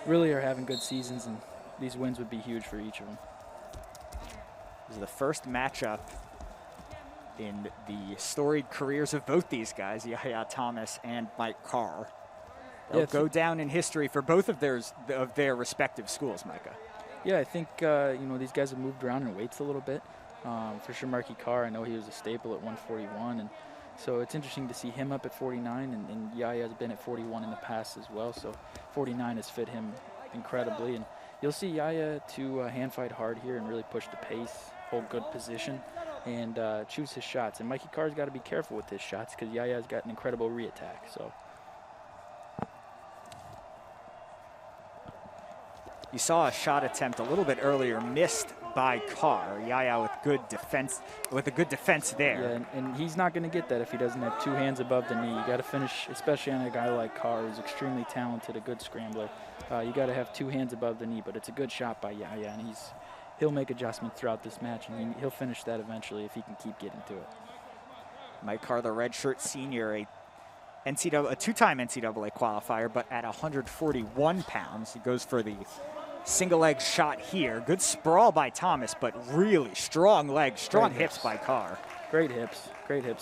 really are having good seasons, and these wins would be huge for each of them. This is the first matchup in the storied careers of both these guys, Yahya Thomas and Mike Carr. They'll go down in history for both of their respective schools, Micah. Yeah, I think these guys have moved around in weights a little bit. For sure, Marky Carr, I know he was a staple at 141, and so it's interesting to see him up at 49, and Yahya has been at 41 in the past as well, so 49 has fit him incredibly. And you'll see Yahya to hand fight hard here and really push the pace, hold good position, and choose his shots. And Mikey Carr's got to be careful with his shots because Yahya's got an incredible re-attack. So you saw a shot attempt a little bit earlier missed by Carr. Yahya with a good defense there. Yeah, and he's not going to get that if he doesn't have two hands above the knee. You got to finish, especially on a guy like Carr, who's extremely talented, a good scrambler. You got to have two hands above the knee, but it's a good shot by Yahya, and he'll make adjustments throughout this match, and he'll finish that eventually if he can keep getting to it. Mike Carr, the redshirt senior, a two-time NCAA qualifier, but at 141 pounds. He goes for the single leg shot here. Good sprawl by Thomas, but really strong legs, strong hips by Carr. Great hips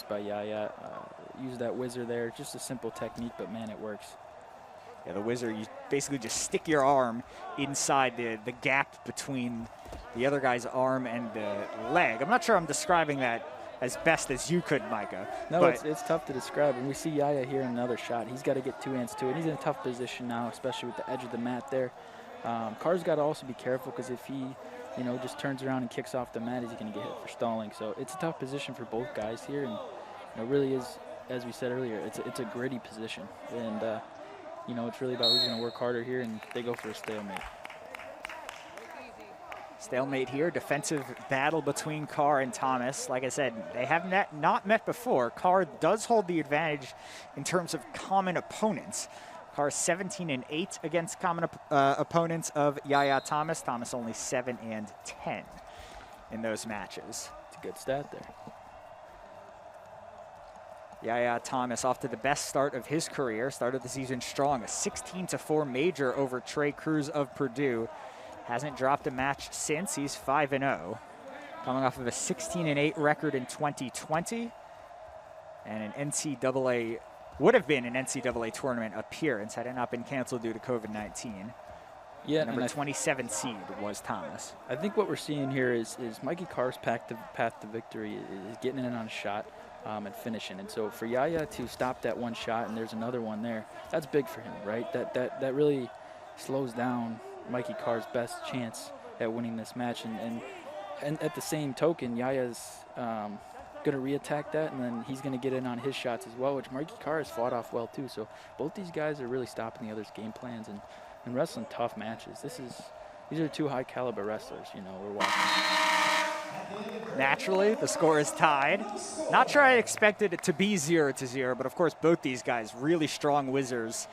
by Yahya. Use that whizzer there. Just a simple technique, but man, it works. Yeah, the whizzer, you basically just stick your arm inside the gap between the other guy's arm and the leg. I'm not sure I'm describing that as best as you could, Micah. No, it's tough to describe. And we see Yahya here in another shot. He's got to get two hands to it. He's in a tough position now, especially with the edge of the mat there. Carr's got to also be careful because if he, just turns around and kicks off the mat, he's going to get hit for stalling. So it's a tough position for both guys here, and it really is, as we said earlier, it's a gritty position. And it's really about who's going to work harder here, and they go for a stalemate. Stalemate here, defensive battle between Carr and Thomas. Like I said, they have not met before. Carr does hold the advantage in terms of common opponents. Carr 17-8 against common opponents of Yahya Thomas. Thomas only 7-10 in those matches. It's a good stat there. Yahya Thomas off to the best start of his career. Started the season strong, a 16-4 major over Trey Cruz of Purdue. Hasn't dropped a match since. He's 5-0. Coming off of a 16-8 record in 2020. And an NCAA, would have been an NCAA tournament appearance had it not been canceled due to COVID-19. Yeah, number 27 seed was Thomas. I think what we're seeing here is Mikey Carr's path to victory is getting in on a shot and finishing. And so for Yahya to stop that one shot, and there's another one there, that's big for him, right? That really slows down Mikey Carr's best chance at winning this match. And at the same token, Yahya's going to re-attack that, and then he's going to get in on his shots as well, which Mikey Carr has fought off well too. So both these guys are really stopping the other's game plans and wrestling tough matches. These are two high caliber wrestlers, we're watching. Naturally, the score is tied. Not sure I expected it to be 0-0, but of course both these guys really strong whizzers.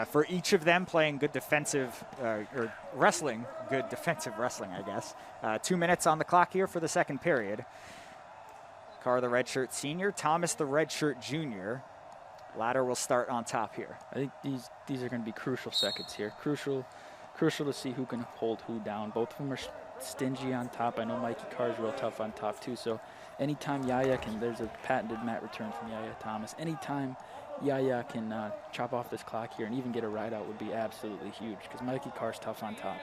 For each of them playing good defensive, or wrestling, good defensive wrestling, I guess. 2 minutes on the clock here for the second period. Carr, the redshirt senior, Thomas, the redshirt junior. Latter will start on top here. I think these are going to be crucial seconds here. Crucial to see who can hold who down. Both of them are stingy on top. I know Mikey Carr is real tough on top too. So anytime Yahya can, there's a patented mat return from Yahya Thomas. Anytime Yahya can chop off this clock here and even get a ride out would be absolutely huge because Mikey Carr's tough on top.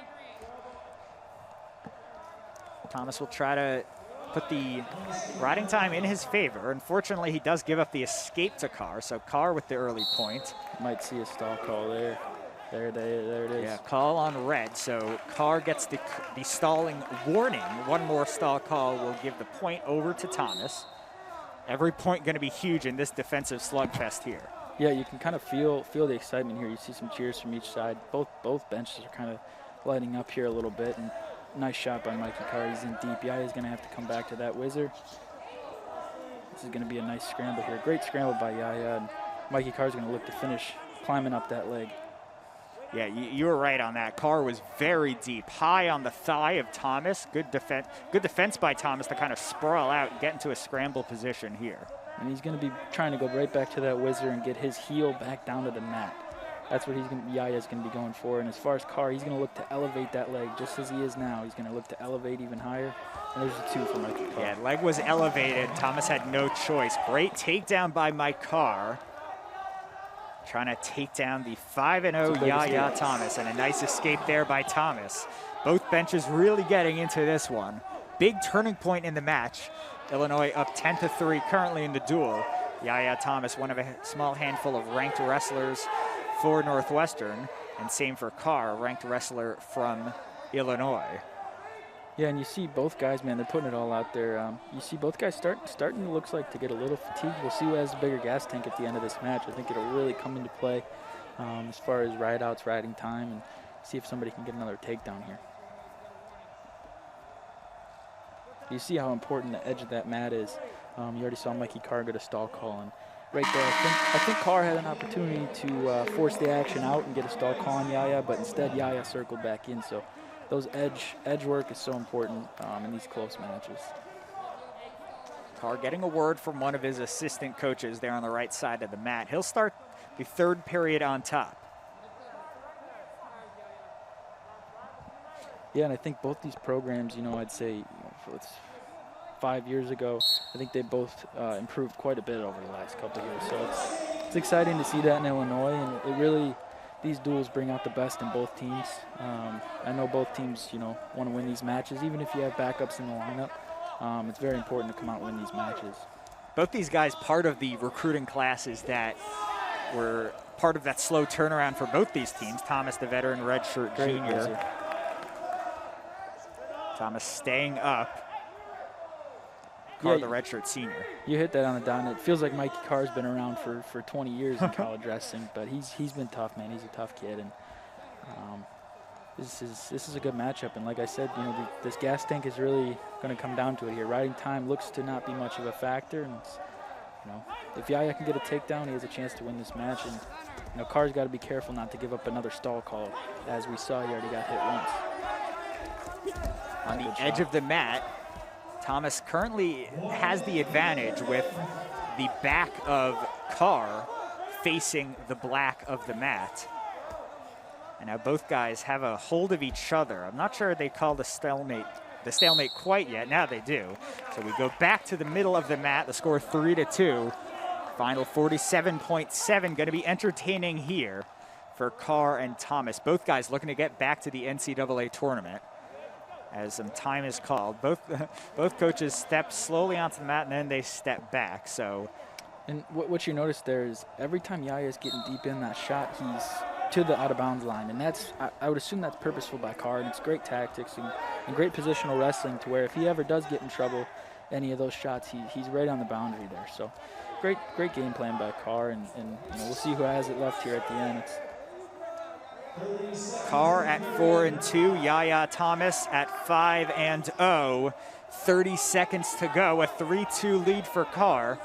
Thomas will try to put the riding time in his favor. Unfortunately, he does give up the escape to Carr, so Carr with the early point. Might see a stall call there. There it is. Yeah, call on red, so Carr gets the stalling warning. One more stall call will give the point over to Thomas. Every point going to be huge in this defensive slugfest here. Yeah, you can kind of feel the excitement here. You see some cheers from each side. Both benches are kind of lighting up here a little bit. And nice shot by Mikey Carr. He's in deep. Yahya's going to have to come back to that whizzer. This is going to be a nice scramble here. Great scramble by Yahya. And Mikey Carr's going to look to finish climbing up that leg. Yeah, you were right on that. Carr was very deep, high on the thigh of Thomas. Good defense by Thomas to kind of sprawl out and get into a scramble position here. And he's going to be trying to go right back to that whizzer and get his heel back down to the mat. That's what Yahya's going to be going for. And as far as Carr, he's going to look to elevate that leg just as he is now. He's going to look to elevate even higher. And there's a 2 for Michael Carr. Yeah, leg was elevated. Thomas had no choice. Great takedown by Mike Carr. Trying to take down the 5-0 Yahya Thomas, and a nice escape there by Thomas. Both benches really getting into this one. Big turning point in the match. Illinois up 10-3 currently in the duel. Yahya Thomas, one of a small handful of ranked wrestlers for Northwestern, and same for Carr, ranked wrestler from Illinois. Yeah, and you see both guys, man, they're putting it all out there. You see both guys starting, it looks like, to get a little fatigued. We'll see who has the bigger gas tank at the end of this match. I think it'll really come into play as far as ride-outs, riding time, and see if somebody can get another takedown here. You see how important the edge of that mat is. You already saw Mikey Carr get a stall call, and right there, I think Carr had an opportunity to force the action out and get a stall call on Yahya, but instead Yahya circled back in. So those edge work is so important in these close matches. Carr getting a word from one of his assistant coaches there on the right side of the mat. He'll start the 3rd period on top. Yeah, and I think both these programs, I'd say, it's 5 years ago, I think they both improved quite a bit over the last couple of years. So it's exciting to see that in Illinois, and it really, these duels bring out the best in both teams. I know both teams, want to win these matches, even if you have backups in the lineup. It's very important to come out and win these matches. Both these guys part of the recruiting classes that were part of that slow turnaround for both these teams. Thomas, the veteran redshirt junior. Thomas staying up. Carr, the redshirt senior. You hit that on the dot. It feels like Mikey Carr's been around for 20 years in college wrestling, but he's been tough, man. He's a tough kid, and this is a good matchup. And like I said, this gas tank is really going to come down to it here. Riding time looks to not be much of a factor, and if Yahya can get a takedown, he has a chance to win this match. And Carr's got to be careful not to give up another stall call. As we saw, he already got hit once. On the edge of the mat, Thomas currently has the advantage with the back of Carr facing the black of the mat. And now both guys have a hold of each other. I'm not sure they call the stalemate quite yet. Now they do. So we go back to the middle of the mat. The score 3-2. Final 47.7. Going to be entertaining here for Carr and Thomas. Both guys looking to get back to the NCAA tournament as some time is called. Both coaches step slowly onto the mat, and then they step back. So, and what you notice there is every time Yahya is getting deep in that shot, he's to the out-of-bounds line, and that's, I would assume that's purposeful by Carr, and it's great tactics and great positional wrestling to where if he ever does get in trouble, any of those shots, he's right on the boundary there. So great game plan by Carr, and we'll see who has it left here at the end. Carr at 4-2, Yahya Thomas at 5-0. 30 seconds to go, a 3-2 lead for Carr.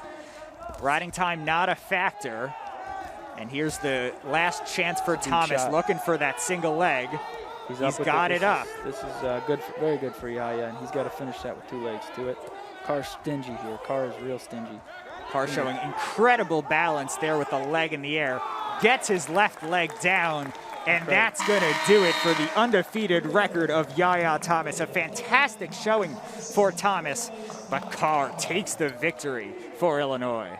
Riding time not a factor. And here's the last chance for Thomas, looking for that single leg. He's got it up. This is good, very good for Yahya, and he's got to finish that with 2 legs to it. Carr's stingy here. Carr is real stingy. Carr showing incredible balance there with the leg in the air. Gets his left leg down. And that's going to do it for the undefeated record of Yahya Thomas. A fantastic showing for Thomas, but Carr takes the victory for Illinois.